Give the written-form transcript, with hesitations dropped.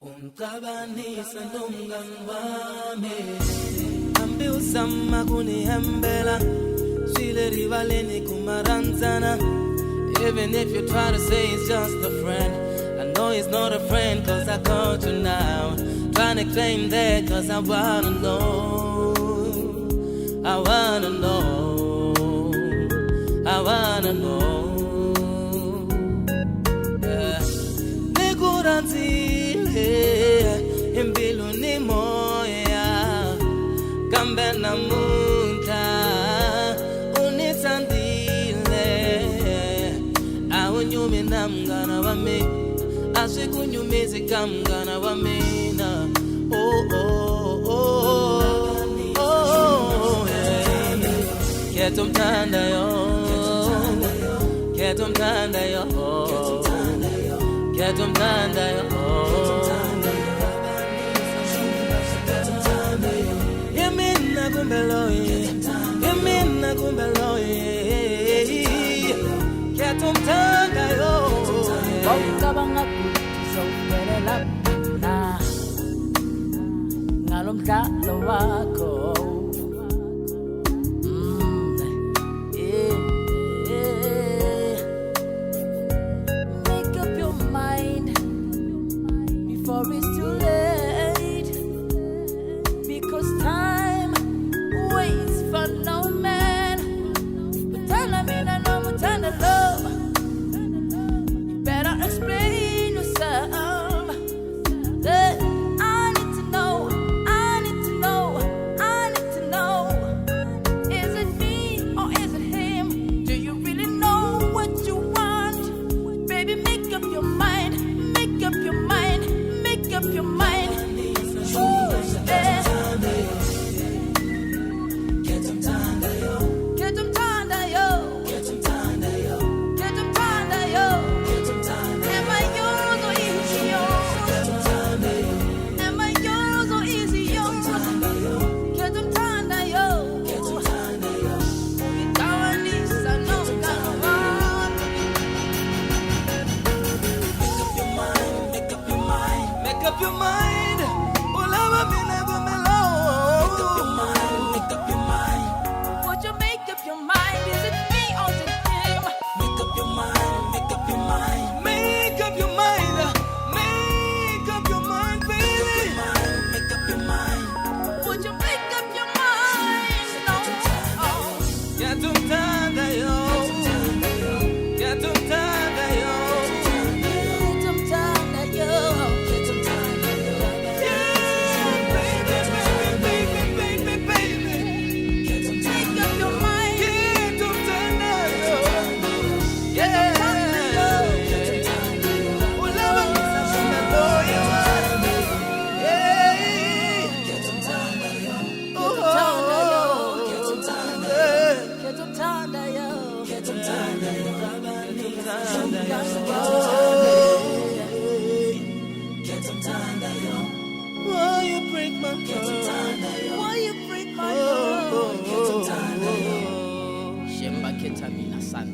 Ungabanisa nomngani wami Hambi uzama kunihembela Swile rivaleni kumaranzana Even if you try to say he's just a friend I know he's not a friend cause I called you now Trying to claim that cause I wanna know I wanna know I wanna know Impilo ni moya Kambe na munta Unisandile Awunyumi na mgana wame Asikunyumizi kamgana wamena Oh oh oh Oh Ketum tanda yo Ketum tanda yo Ketum tanda yo Yemina kumbeloye Ketum tanda yo Bongabanga kuzovelela na ngalomdlalo wakho Make up your mind before it's too late because time waits for no man. Mutana mina no mutana love. Better explain yourself. I need to know, I need to know, I need to know. Is it me or is it him? Do you really know what you want? Baby, make up your mind, make up your mind, make up your mind. Ooh, yeah. Get them tanda yo. Get them tanda yo. Get them tanda yo. Get them tanda yo. Am I yours or is it yours? Am I yours or is it yours? Get them tanda yo. Utawanisa no kawan. Make up your mind Make up your mind Ulama mina gumelo Make up your mind Would you make up your mind? Is it me or is it him? Make up your mind Make up your mind Make up your mind Make up your mind baby Make up your mind Would you make up your mind? No. Ketum tanda yo Ketum tanda yo Ketum tanda yo. Make up your mind. Ketum tanda yo. Why you break my heart? Why you break my heart? Oh, Shemba ketamina san.